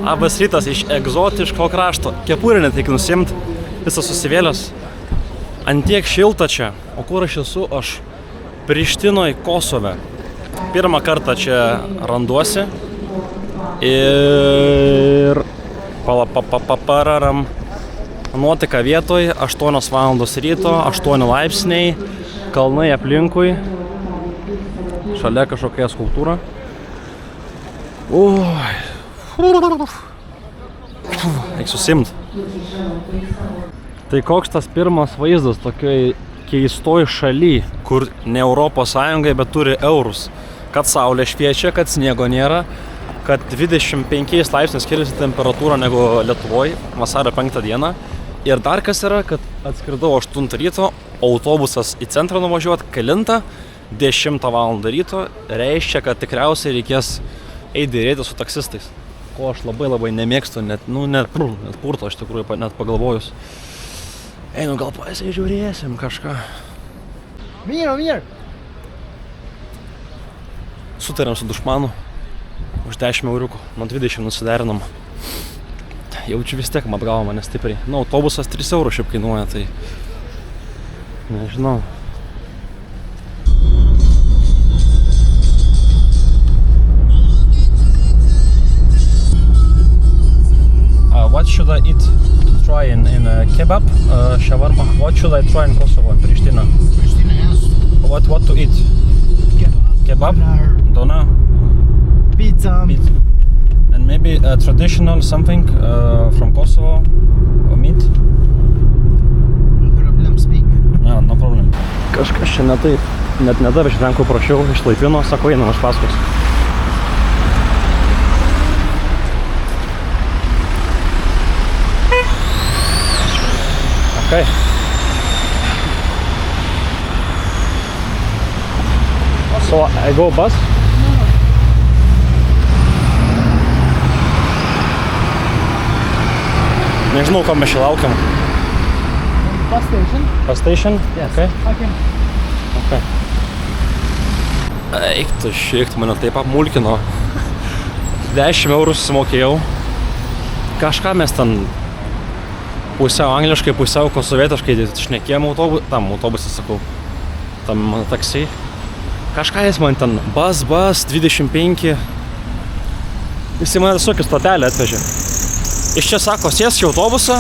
Labas rytas iš egzotiško krašto. Kepurę net reikia nusimt, visas susivėlęs. Antiek šilta čia. O kur aš esu? Aš Prištinoj, Kosove. Pirmą kartą čia randuosi. Ir pararam. Nuotaika vietoj, 8 valandos ryto, 8 laipsniai, kalnai aplinkui. Šalia kažkokia skulptūra. Eik susimt. Tai koks tas pirmas vaizdas tokioj keistoj šaly, kur ne Europos Sąjungai, bet turi eurus. Kad saulė šviečia, kad sniego nėra, kad 25 laipsnius skiriasi temperatūra negu Lietuvoj, vasario 5 dieną. Ir dar kas yra, kad atskridau 8 ryto, autobusas į centrą nuvažiuot, kelintą, 10 valandą ryto, reiškia, kad tikriausiai reikės eiti dėrėti su taksistais. Ko aš labai nemėgstu, net purto iš tikrųjų, net pagalvojus. Einu, gal pasižiūrėsim kažką. Vyr. Sutarėm su dušmanu už 10 euriukų, nuo 20 nusiderinom. Jaučiu vis tiek atgavo mane stipriai. Autobusas 3 eurų šiaip kainuoja, tai nežinau. What should I eat to try in kebab, shawarma? What should I try in Kosovo, in Pristina? Pristina has What to eat? Kebab? Doner? Pizza. And maybe traditional something from Kosovo, or meat? No problem, speak. Yeah, no problem. Kažkas čia ne taip, net nedavė šiandien, ko prašiau, išlaipino, sako, einam iš paskos. Okay. So I go bus? Nežinau, ko mes čia laukiam. Bus station? Bus station? Yes. Okay. Okay. Eik tu šikt, mane taip apmulkino. 10 eurų susimokėjau. Kažką mes ten pusiau angliškai, pusiau kosovietiškai šnekėjom autobusą, sakau, tam taksi. Kažką jis man ten, bus, 25. Jis man visokių stotelę atvežė. Iš čia sako, sėsk į autobusą,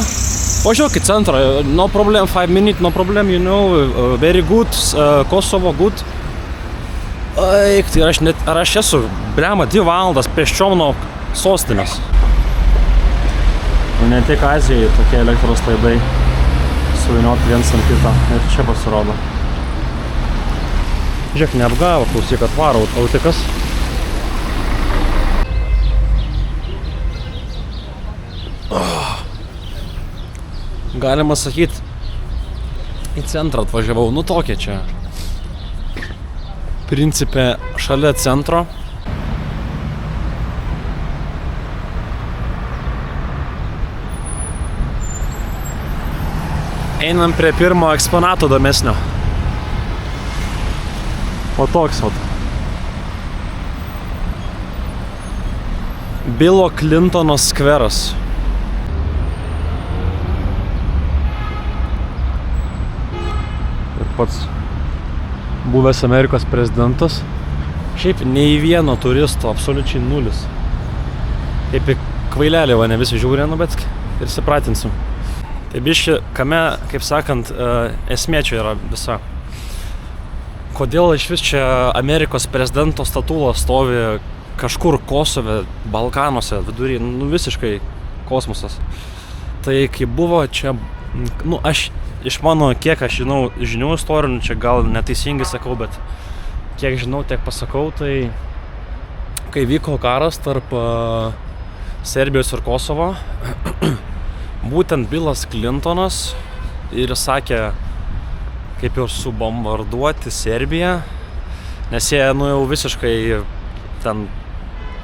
važiuok į centrą, no problem, 5 minutes, no problem, you know, very good, Kosovo, good. Eik, tai ar aš esu, blema, 2 valandas pėsčiom nuo sostinės. Ne tik Azijai tokie elektros laidai suvynioti viens ant kitą ir čia pasirodo. Žiūrėk, neapgavo, klausyk, atvaro autikas. Galima sakyti, į centrą atvažiavau, tokia čia. Principe šalia centro. Einam prie pirmo eksponato domesnio. O toks vat. Bilo Clintono skveras. Ir pats buvęs Amerikos prezidentas. Šiaip nei vieno turisto, absoliučiai nulis. Kaip į kvailelį, ne visi žiūrė, bet ir sipratinsim. Tai biški, kame, kaip sakant, esmė čia yra visa. Kodėl iš vis čia Amerikos prezidento statula stovi kažkur Kosove, Balkanuose, vidury, visiškai kosmosas. Tai kai buvo čia, aš iš mano, kiek aš žinau žinių istorinių, čia gal neteisingai sakau, bet kiek žinau, tiek pasakau, tai kai vyko karas tarp Serbijos ir Kosovo, būtent Bilas Clintonas ir sakė, kaip ir subombarduoti Serbiją, nes jie jau visiškai ten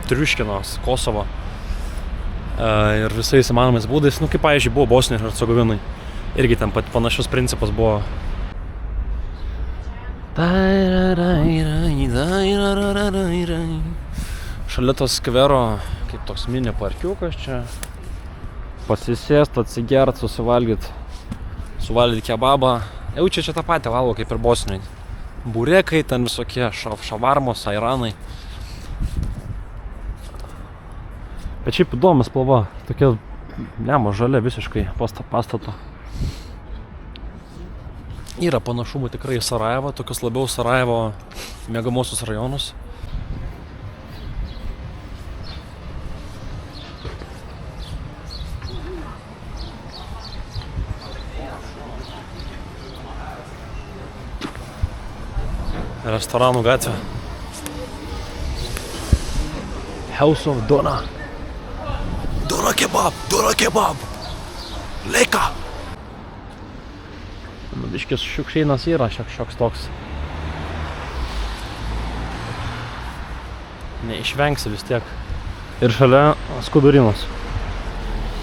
triuškino Kosovo ir visais įmanomais būdais, kaip pavyzdžiui buvo Bosnijos ir Hercegovinai. Irgi ten panašus principas buvo. Šalia to skvero, kaip toks mini parkiukas čia. Pasisėst, atsigert, suvalgyt kebabą. Jau čia tą patį valgo kaip ir Bosnijoj. Burekai, ten visokie šavarmos, airanai. Bet šiaip įdomi spalva, tokia žalia visiškai pastato. Yra panašumų tikrai į Sarajevą, tokius labiau Sarajevo miegamosius rajonus. Restoranų gatvė. House of Dona. Dona kebab. Leika. Biškis šiukšėnas yra šioks toks. Neišvengsi vis tiek. Ir šalia skudurinas.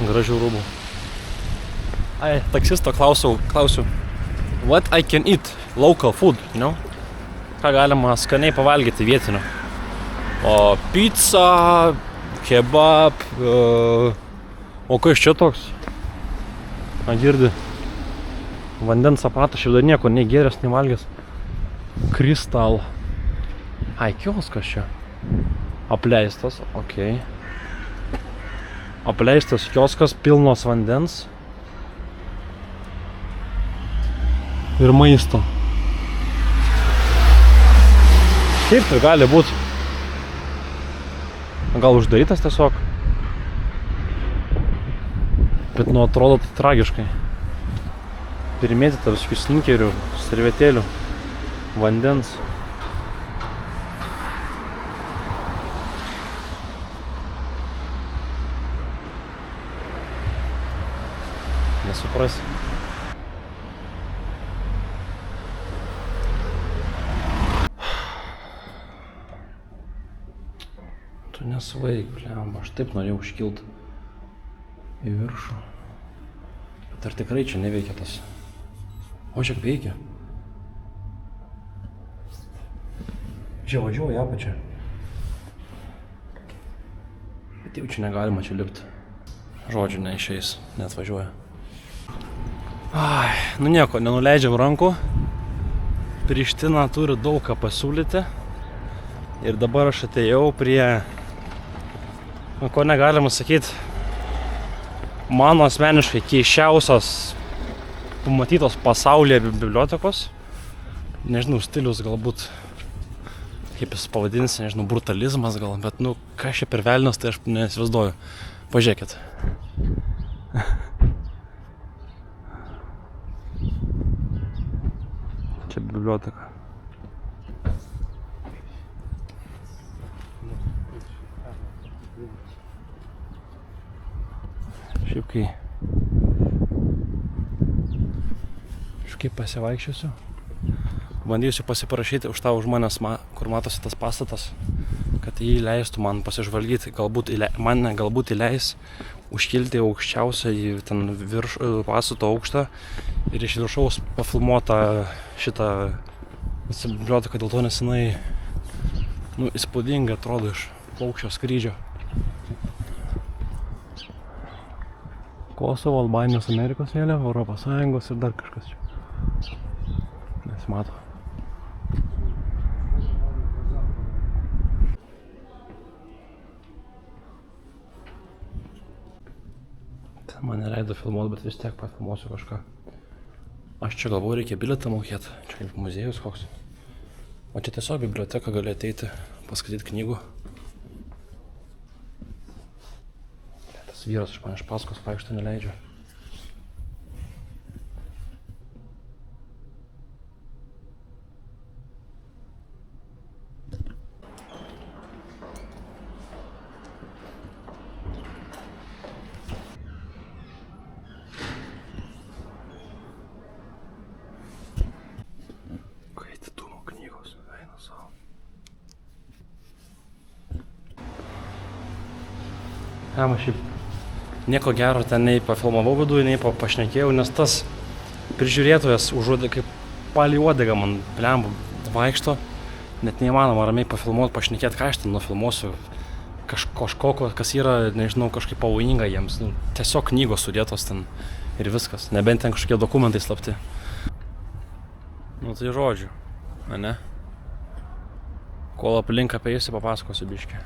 Gražių rūbų. Taksisto klausiu. What I can eat? Local food, you know? Ką galima skaniai pavalgyti vietinio. O pizza, kebab, o kas čia toks? Girdi. Vandens aparatas, šiaip dar nieko, nei gėręs, nei valgęs. Kristal. Kioskas čia. Apleistas, okei. Apleistas kioskas, pilnos vandens. Ir maisto. Kaip tai gali būt? Gal uždarytas tiesiog? Bet atrodo tai tragiškai. Primėtyta visokių sninkerių, servetėlių, vandens. Nesuprasi. Tu nesvaik, blemba, aš taip norėjau užkilt į viršų. Bet ar tikrai čia neveikia tas? O šiek veikia. Čia važiuoju į apačią. Bet jau čia negalima čia lipti. Žodžiu, neišeis, net važiuoja. Nu nieko, nenuleidžiam rankų. Priština turi daug ką pasiūlyti. Ir dabar aš atėjau prie, ko negalima sakyti, mano asmeniškai keisčiausios pamatytos pasaulyje bibliotekos. Nežinau, stilius galbūt, kaip jis pavadinsi, nežinau, brutalizmas gal, bet kas čia per velnias, tai aš nesivizduoju. Pažiūrėkit. Čia biblioteka. Šiaip kai kažkaip pasivaikščiosiu, bandysiu pasiparašyti už manęs, kur matosi tas pastatas, kad jį leistų man pasižvalgyti, galbūt įleis užkilti aukščiausią į ten pastato aukštą ir iš viršaus pafilmuotą šitą biblioteką, dėl to nes jinai įspūdingai atrodo iš paukščio skrydžio. Kosovo, Albanijos, Amerikos vėliava, Europos Sąjungos ir dar kažkas čia. Nesimato. Ten man neleido filmuoti, bet vis tiek pafilmuosiu kažką. Aš čia galvoju, reikia bilietą mokėti. Čia kaip muziejus koks. O čia tiesiog biblioteka, gali ateiti, paskaityti knygų. Vyras iš man iš paskos vaikšto neleidžia. Kaititumo knygos, eina savo. Šiaip nieko gero ten nei pafilmavau viduje, nei pašnekėjau, nes tas prižiūrėtojas užuodė kaip palį uodegą man blemba vaikšto. Net neįmanoma ramiai pafilmuoti, pašnekėti, ką aš ten nufilmuosiu. kažko, kas yra, nežinau, kažkaip pavojinga jiems. Nu, tiesiog knygos sudėtos ten ir viskas. Nebent ten kažkokie dokumentai slapti. Nu tai žodžiu, ane? Kol aplink apėjusi, papasakosiu biškį.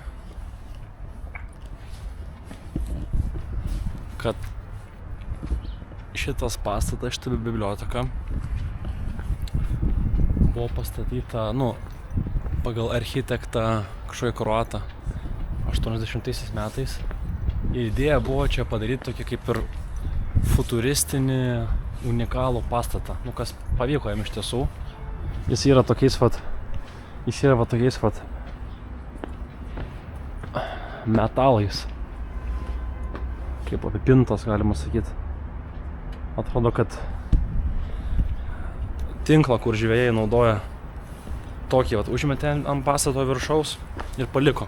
Kad šitas pastatas, šita biblioteka buvo pastatyta, nu, pagal architektą kažkokį kroatą 80 metais. Ir idėja buvo čia padaryti tokį kaip ir futuristinį, unikalų pastatą. Nu, kas pavyko jam iš tiesų. Jis yra tokiais metalais. Kaip apipintas, galima sakyti. Atrodo, kad tinklą, kur žvejai naudoja, tokį užmetė ant pastato viršaus ir paliko.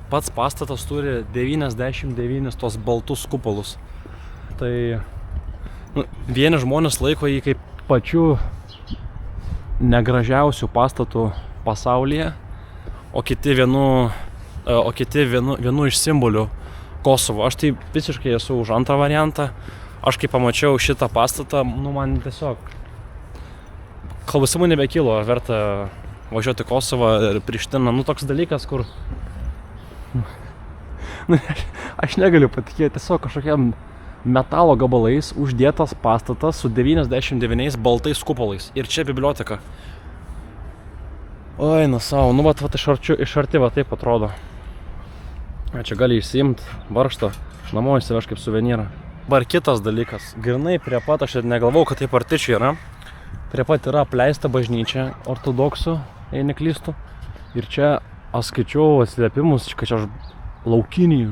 Pats pastatas turi 99 tos baltus kupolus. Tai vieni žmonės laiko jį kaip pačiu negražiausių pastatų pasaulyje, o kiti vienu iš simbolių Kosovo. Aš tai visiškai esu už antrą variantą. Aš kai pamačiau šitą pastatą, nu man tiesiog klausimų nebekilo, ar verta važiuoti į Kosovą ir Prištiną. Nu toks dalykas, kur aš negaliu patikėti, tiesiog kažkokiam metalo gabalais uždėtas pastatas su 99 baltais kupolais. Ir čia biblioteka. Oi, na savo, nu vat iš arti va taip atrodo. Čia gali išsiimt varžtą, namo įsiveš kaip suvenyrą. Bar kitas dalykas, grinai prie pat, aš ir negalvau, kad taip arti čia yra. Prie pat yra apleista bažnyčia ortodoksų, jei neklystu. Ir čia aš skaičiau atsiliepimus, kad čia laukiniai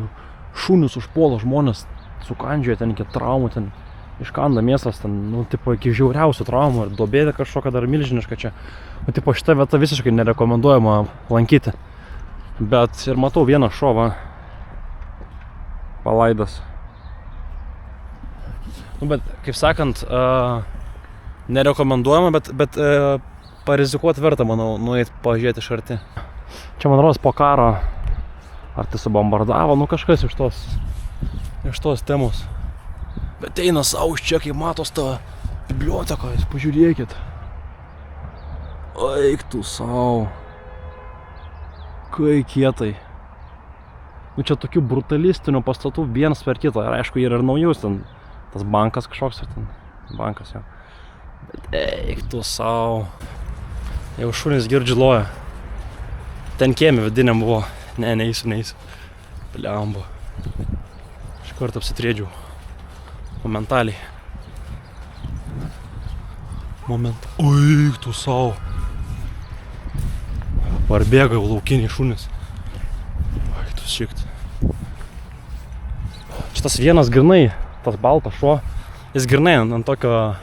šunius užpuola žmonės, sukandžioja ten iki traumų, ten iškanda mėsas, ten, nu, tipo, iki žiauriausių traumų ir duobėdė kažkokia dar milžiniška čia. Nu, tipo, šita vieta visiškai nerekomenduojama lankyti. Bet ir matau vieną šovą palaidas. Nu, bet, kaip sakant, nerekomenduojama, bet parizikuoti verta, manau, nueit pažiūrėti iš arti. Čia, man rodos, po karo ar tai subombardavo, nu kažkas iš tos temos. Bet eina savo čia, kai matos tą biblioteką, jūs pažiūrėkit. Eik tu savo. Kai kietai. Nu čia tokių brutalistinių pastatų vienas per kitą. Ir aišku, yra ir naujus ten. Tas bankas kažkoks ir ten. Bankas jau. Bet eik tu savo. Jau šunys girdžiu loja. Ten kiemi vidiniam buvo. Ne, neįsiu. Pliambo. Iš karto apsitriedžiau. Momentaliai. Eik tu savo. Parbėga jau laukiniai šunys. Eik tu šikt. Šitas vienas grinai, tas baltas šuo, jis grinai ant tokio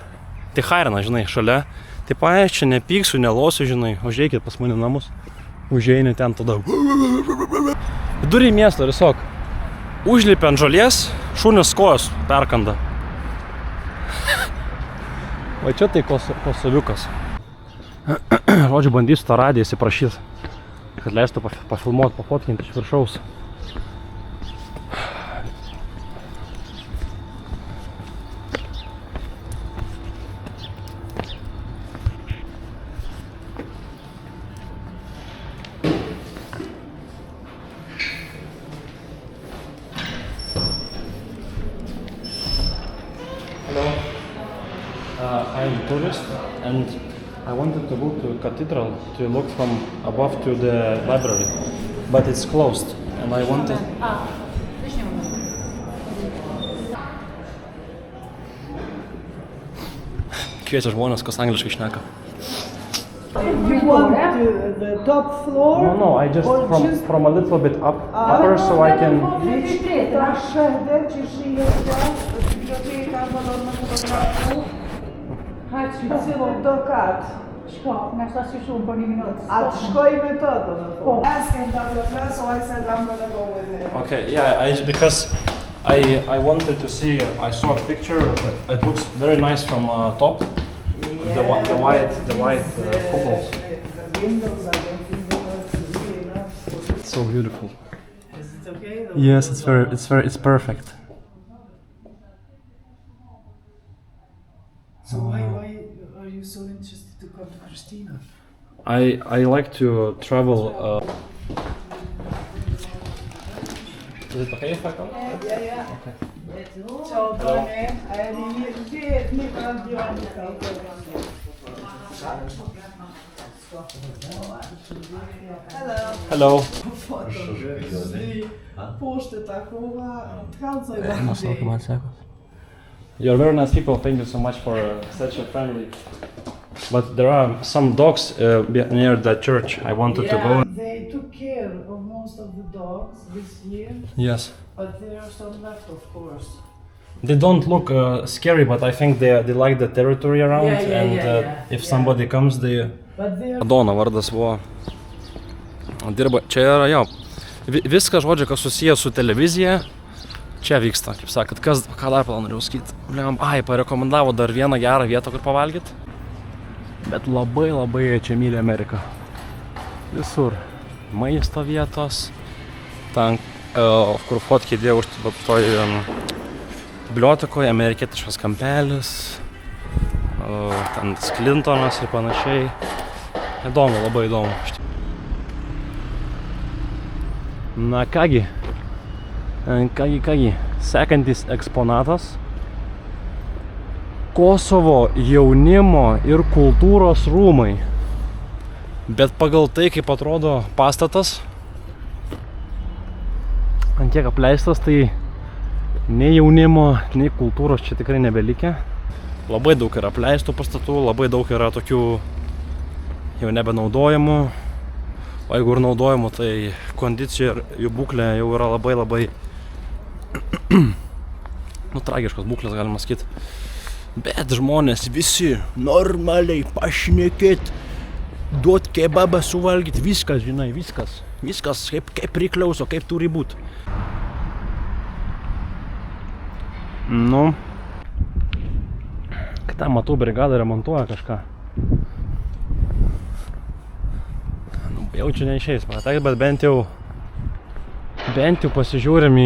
tichairina, žinai, šalia. Taip, aš čia nepyksiu, nelosiu, žinai, užeikit pas mane namus. Užeini ten tada. Vidurį miesto tiesiog. Užlipia ant žolės, šunės kojos perkanda. Va čia tai kosoviukas. Žodžiu, bandysiu tą radiją įsiprašyti, kad leistų pafilmuoti, pafotkinti iš viršaus. Hello. I'm a tourist and I wanted to go to cathedral to look from above to the library, but it's closed and I wanted... Kviečia žmonės, kas angliškai šneka. You want the top floor? No, I just from a little bit upper so I can... Proszę, dajcie szyję w biblioteka, wolno fotografów. Cylą do kat. A szkoj metodą. Asking Dr. Class, so I said I'm gonna go with it. Okay, yeah, because I wanted to see, I saw a picture, it looks very nice from top. The white couples. The windows, I don't think they are to see enough. It's so beautiful. Yes, it's perfect. So why are you so interested to come to Christina? I like to travel. Is it okay if I come? Ja. Ciao, Tony. Ni kan göra Hello. Pošte takova transa You're very nice people. Thank you so much for such a friendly. But there are some dogs near the church. I wanted to go. They took care of most of the dogs this year, Yes. but there are some left, of course. They don't look scary, but I think they like the territory around. If somebody comes, they. But they are Madona vardas buvo. Dirba. Čia yra jo. Viskas, žodžiu, kas susijęs su televizija, čia vyksta, kaip sakot. Ką dar norėjau sakyti? Parekomendavo dar vieną gerą vietą, kur pavalgyti. Bet labai čia myli Ameriką. Visur. Maisto vietos. Ten, kur fotkė dėjau toj bibliotekoje, amerikietiškas kampelis. Ten Clintonas ir panašiai. Įdomu, labai įdomu. Na kągi. Sekantis eksponatas. Kosovo jaunimo ir kultūros rūmai. Bet pagal tai, kaip atrodo pastatas, ant tiek apleistas, tai nei jaunimo, nei kultūros čia tikrai nebelikę. Labai daug yra apleistų pastatų, labai daug yra tokių jau nebenaudojamų. O jeigu ir naudojamų, tai kondicija ir jų būklė jau yra labai tragiškos būklės, galima sakyti. Bet žmonės visi normaliai pašnekėt, duot kebabą suvalgyt, viskas, žinai, viskas kaip priklauso, kaip turi būt. Nu, kitą matau, brigada remontuoja kažką. Nu, jau čia neišeis, bet bent jau pasižiūrim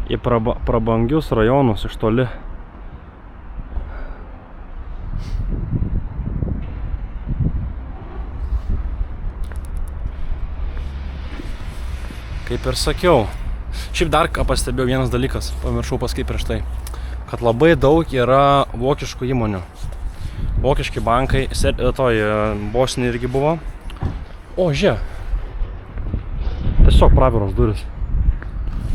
į prabangius rajonus iš toli. Kaip ir sakiau. Šiaip dar ką pastebėjau, vienas dalykas, pamiršau pasakyti prieš tai, kad labai daug yra vokiškų įmonių. Vokiški bankai, Bosnija irgi buvo. O, žiūrėk. Tiesiog praviros duris.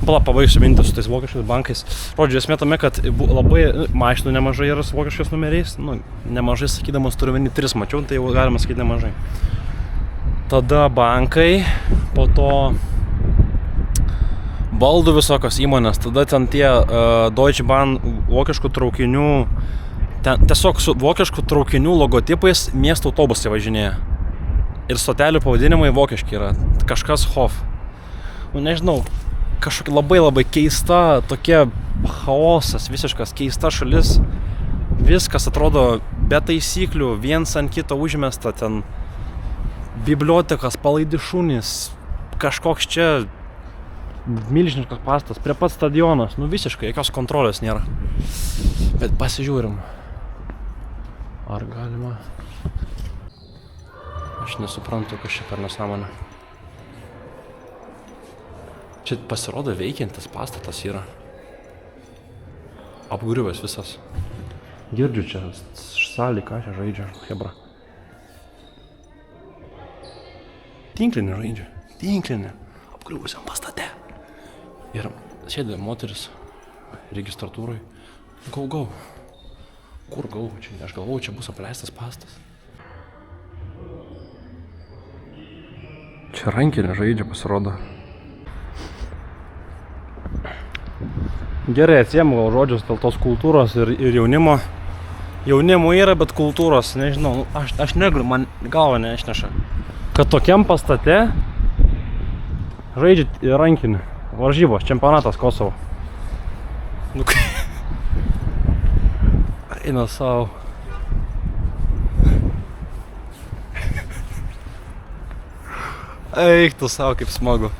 Pabaigsiu mintį su tais vokiškais bankais. Žodžiu, esmė tame, kad labai mašinų nemažai yra su vokiškais numeriais. Nu, nemažai sakydamas turiu vieni 3 mačiau, tai jau galima sakyti nemažai. Tada bankai, po to baldų visokios įmonės, tada ten tie Deutsche Bahn vokiškų traukinių, tiesiog su vokiškų traukinių logotipais miesto autobusai važinėja. Ir stotelių pavadinimai vokiški yra, kažkas Hof. Nu nežinau, kažkokia labai keista, tokia chaosas, visiškas keista šalis. Viskas atrodo be taisyklių, viens ant kito užmesta, ten bibliotekas, palaidi šunys, kažkoks čia milžiniškas pastatas, prie pat stadionas, nu visiškai, jokios kontrolės nėra. Bet pasižiūrim. Ar galima? Aš nesuprantu, kas čia per nesąmonę. Čia pasirodo veikiantis pastatas yra. Apgriuvęs visas. Girdžiu čia salį, ką čia žaidžia, hebra. Tinklinį žaidžia. Tinklinį. Apgriuvusiam pastate. Ir sėdė moteris registratūrai. Go. Kur go? Aš galvoju, čia bus apleistas pastas. Čia rankinė žaidžia, pasirodo. Gerai, atsiemu gal žodžius dėl tos kultūros ir jaunimo. Jaunimo yra, bet kultūros, nežinau, aš negaliu, man galva neišneša. Kad tokiam pastate žaidžia rankinį. Varžybos, čempionatas Kosovo. Nu kai... Eina savo. Eik tu savo, kaip smagu.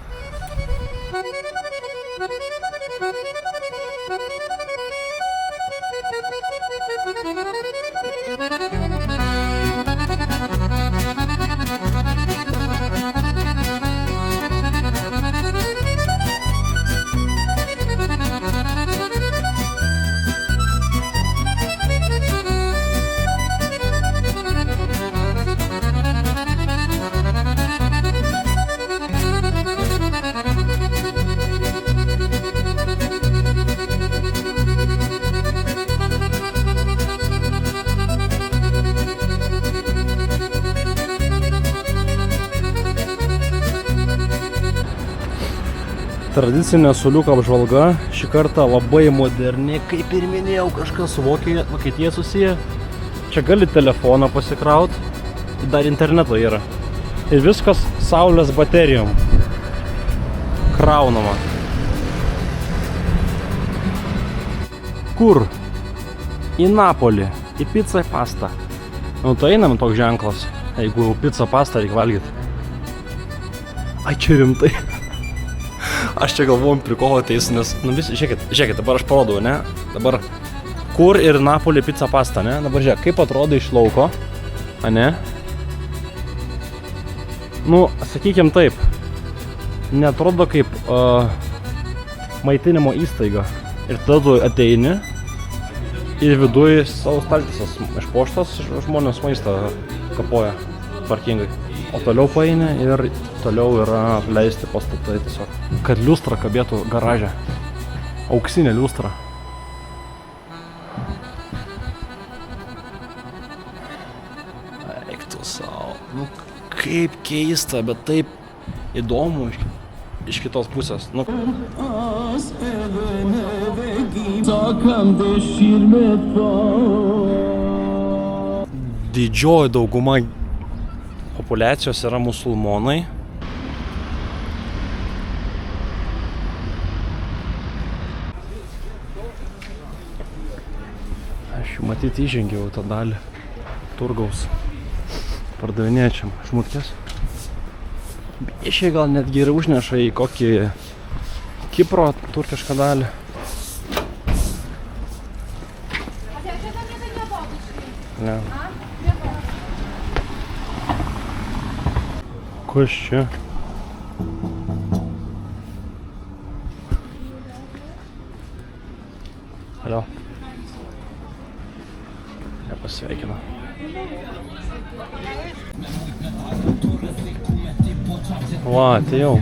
Tradicinė suoliuko apžvalga, šį kartą labai moderni, kaip ir minėjau, kažkas su Vokietija susiję. Čia gali telefoną pasikraut, dar interneto yra. Ir viskas saulės baterijom kraunama. Kur? Į Napolį, į pizzą pastą. Nu tai einam toks ženklas, jeigu pizzą pastą reikia valgyti. Ai, čia rimtai. Aš čia galvojom prikovo ateisiu, nes, nu visi, žiūrėkit, dabar aš parodau, ne? Dabar kur ir Napolį pizza pasta, ne? Dabar žiūrėk, kaip atrodo iš lauko, ane? Nu, sakykim taip, neatrodo kaip maitinimo įstaiga. Ir tada tu ateini ir viduj savo staltiesas išpuoštas, žmonės maistą kapoja tvarkingai. O toliau paeini ir toliau yra apleisti pastatai tiesiog. Kad liustra kabėtų garaže. Auksinė liustra. Eik tu savo. Nu kaip keista, bet taip įdomu iš kitos pusės. Nu. Didžioji dauguma populiacijos yra musulmonai. Aš jau matyt įžengiau tą dalį turgaus pardavinėčiam šmutkės. Biešiai gal netgi ir užneša į kokį Kipro turkišką dalį. Ne. Kas čia? Alio. Nepasveikino. Va, atėjau.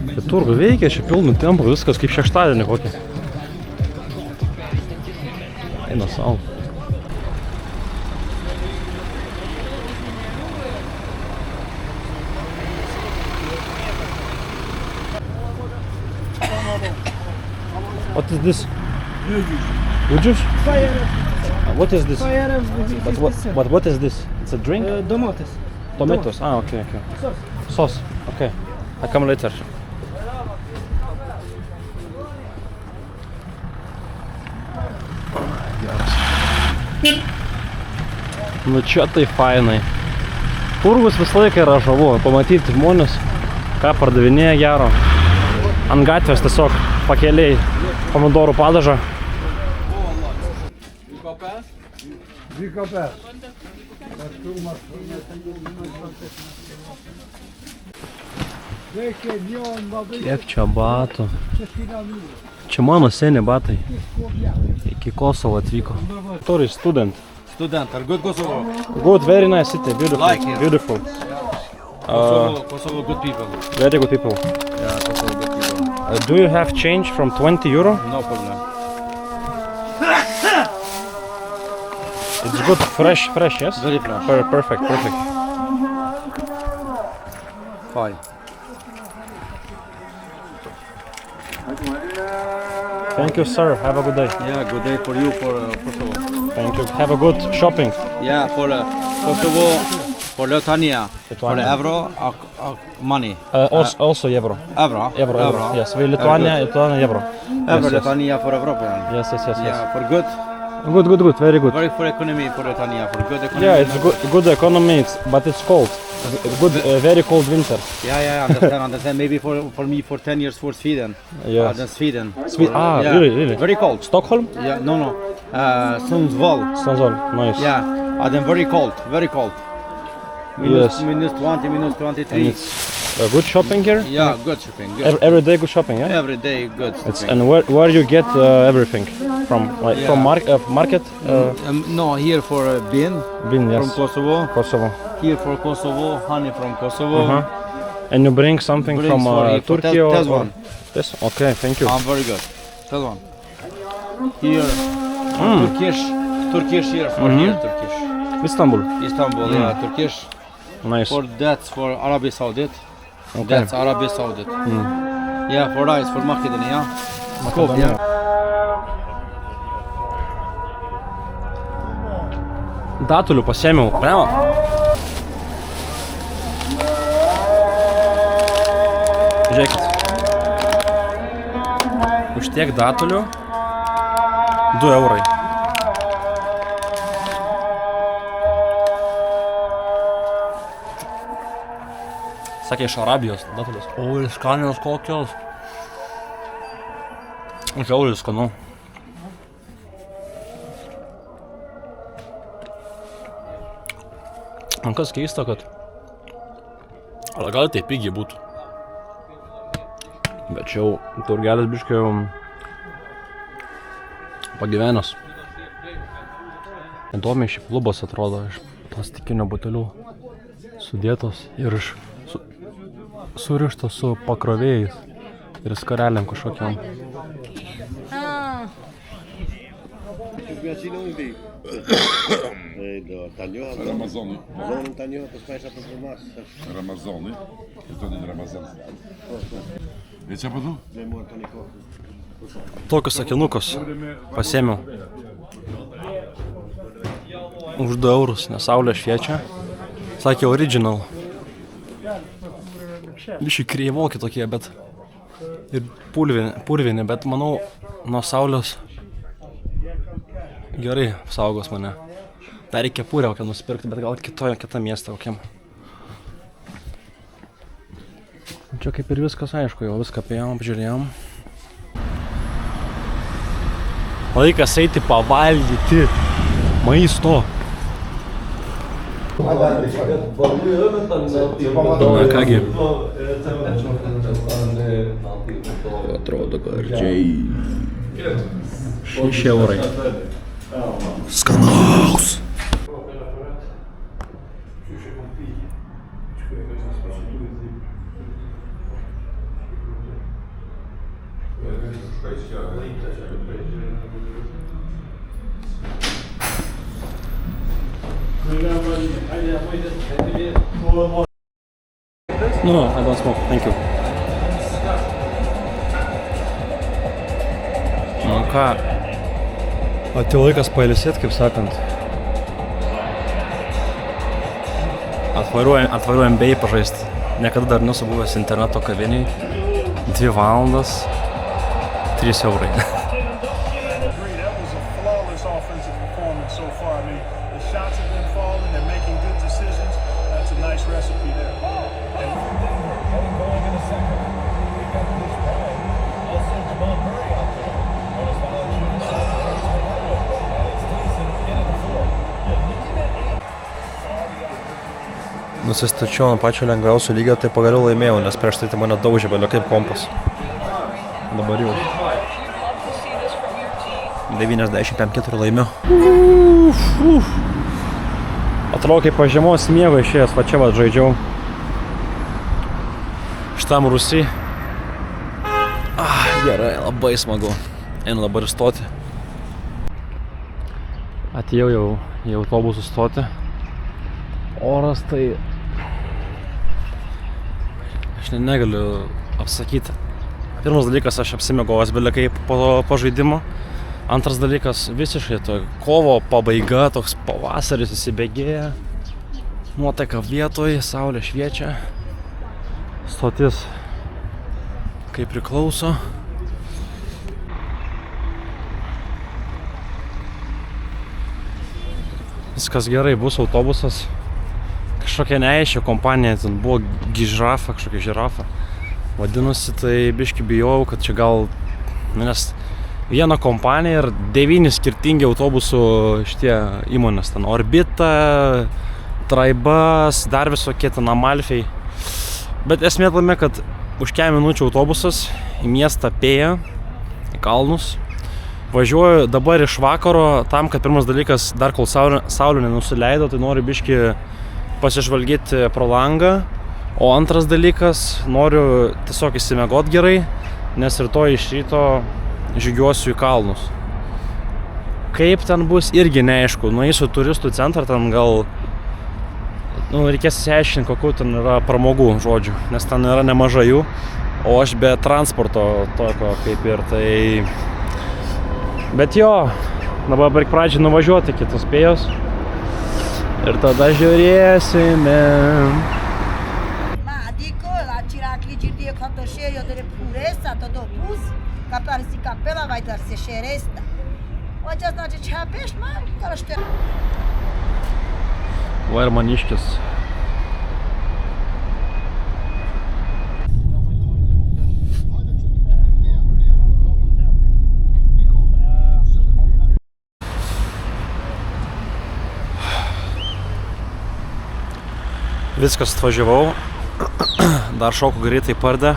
Tai turgų veikia, čia pilnu tempu, viskas kaip šeštadienį kokį. Eina savo. What is this? Ucuz? What is this? But what is this? It's a drink? Domotes. Tomatoes? Ah, okay. Sauce. Okay. I come later. Nu čia tai fainai. Turgus visą laiką yra žavu, pamatyti žmonės, ką pardavinėja gero. Ant gatvės tiesiog pakeliai pomidorų padažą. Kiek čia batų. Čia mano seni batai. Iki Kosovo atvyko. Tourist student. Student, are good Kosovo? Good, very nice city, beautiful. Like it. Beautiful. Kosovo good people. Very good people. Yeah, Kosovo good people. Do you have change from 20 euro? No problem. It's good, fresh, yes? Very fresh. Perfect. Fine. Thank you, sir. Have a good day. Yeah, good day for you for Kosovo. Thank you. Have a good shopping. Yeah, for Kosovo, for Lithuania, for Lithuania. euro, money. Also euro. Euro. Yes, we Lithuania, euro. Euro, Yes. Lithuania for European. Yes. Yeah, for good. Good. Very good. Very for economy for Lithuania, for good economy. Yeah, it's good economy, but it's cold. Good, very cold winter. Yeah, understand. Maybe for me for 10 years for Sweden. Yes. Then Sweden. Ah, Yeah. really? Very cold. Stockholm? Yeah, no. Sundsvall. Sanzol, nice. Yeah, then very cold. Yes. Minus 20, minus And 23. it's good shopping here? Yeah, good shopping. Good. Every day good shopping, yeah? Every day good It's, shopping. and where you get everything from? Like from market? No, here for bean Bin, yes. from Kosovo. Kosovo. Here for Kosovo, honey from Kosovo. And you bring something Bring from for Turkey or? Tez one. This? Okay, thank you. Very good. That one. Here, Turkish here for here, Turkish. Istanbul. Istanbul, yeah, Turkish. Nice. For that's for Arabia Saudit. Okay. That's Arabia Saudit. Ja, vooruit, voor marketing, ja. Klopt, ja. Datulių pasėmiau. Bravo. Žiūrėkit. Už tiek datulių 2 eurai. Sakė, iš Arabijos datulius. O, skanios kokios. Žiauriai skanu. Man kas keista, kad gal tai pigiai būtų. Bet čia jau turgelis biškai jau pagyvenęs. Įdomiai šiaip lubos atrodo iš plastikinio butelių sudėtos ir surištos su pakrovėjais ir skarelėm kažkokiam. Ramazony. Ramazony. To nie Ramazan. Wiecie po tu? Tokius akinukus pasėmiau. Už 2 eurus, nes saulė šviečia. Sakė original. Biškai kreivoki tokie, bet ir purvini, bet manau nuo saulės gerai saugos mane. Dar reikia kepurę kokią nusipirkti, bet gal kitą miestą kokiam. Čia kaip ir viskas aišku, jau viską apėjom, apžiūrėjom. Laikas eiti pavalgyti maisto. Na kągi. Atrodo gardžiai. 6 eurai. Skanaus. No, I don't smoke, thank you. Nu ką, atėjo laikas pailsėt, kaip sakant. Atvažiuojam bei pažaisti. Niekada dar nesu buvęs interneto kaviniai. 2 valandas, 3 eurai. Nusistačiau ant pačio lengviausio lygio, tai pagaliau laimėjau, nes prieš tai mane daužė, belio kaip kompas. Dabar jau 95 laimiu. Atrodo, kaip po žiemos miego išėjęs, va čia va žaidžiau. Šitam Rusy. Gerai, labai smagu. Einu dabar stoti. Atėjau jau į autobusų stoti. Oras tai... Aš negaliu apsakyti. Pirmas dalykas, aš apsimegojęs belekai po žaidimo. Antras dalykas, visiškai to kovo pabaiga, toks pavasaris įsibėgėja. Nuotaika vietoj, saulė šviečia. Stotis kaip priklauso. Viskas gerai, bus autobusas. Kažkokia neaiškia kompanija, ten buvo kažkokia žirafa. Vadinosi, tai biški bijojau, kad čia gal, nes viena kompanija ir 9 skirtingi autobusų šitie įmonės. Ten Orbita, Traibas, dar visokie ten Amalfiai. Bet esmė tame, kad už 4 minučių autobusas į miestą Pėją, į kalnus. Važiuoju dabar iš vakaro tam, kad pirmas dalykas, dar kol saulė nenusileido, tai noriu biški pasižvalgyti pro langą. O antras dalykas, noriu tiesiog įsimiegot gerai, nes rytoj iš ryto žygiuosiu į kalnus. Kaip ten bus, irgi neaišku. Nueisiu turistų centrą, ten gal reikės įsiaiškinti, kokių ten yra pramogų žodžių, nes ten yra nemažai jų. o aš be transporto tokio kaip ir tai. Bet jo, dabar beveik pradžiai nuvažiuoti kitus spėjus ir tada žiūrėsime. Ma dico la Ciracli Girdi quando sceglio delle purezza todo pus caparsi capella vai dar se sceresta. O čia znači čepeš man, gal aš te. Va ir maniškis. Viskas atvažiavau, dar šoku greitai pardę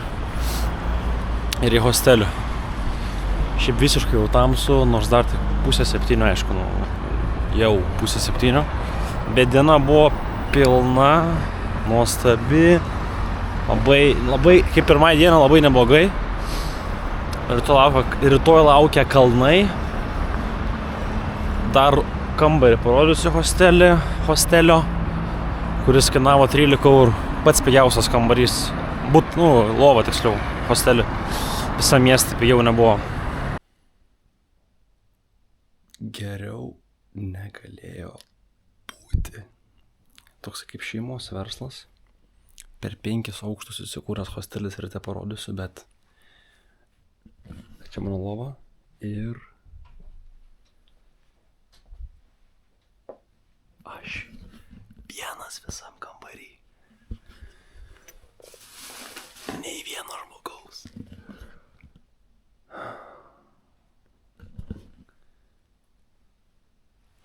ir į hostelį. Šiaip visiškai jau tamsu, nors dar tik 6:30, aišku, jau 6:30. Bet diena buvo pilna, nuostabi, labai, kaip pirmąją dieną labai neblogai. Rytoj laukia kalnai. Dar kambarį parodysiu hostelio, kuris kainavo 13 eurų. Pats pigiausias kambarys, lova tiksliau, hostelį. Visą miestą pigiau nebuvo. Geriau negalėjo būti. Toks kaip šeimos verslas. Per 5 aukštus įsikūręs hostelis ir te parodysiu, bet čia mano lova ir aš vienas visam kambarį. Nei vieno žmogaus.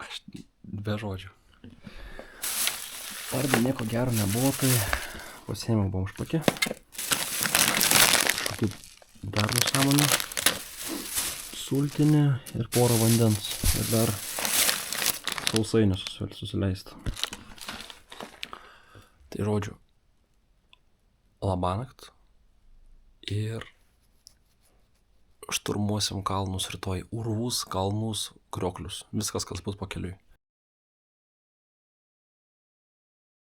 Aš be žodžių. Pardė nieko gero nebuvo, tai pasiėmiau bomžpakį. Kažkokį dar nesąmonę. Sultinį ir porą vandens. Ir dar sausainių susileista. Tai žodžiu, labanakt ir šturmuosim kalnus rytoj. Urvus, kalnus, krioklius. Viskas, kas bus pakeliui.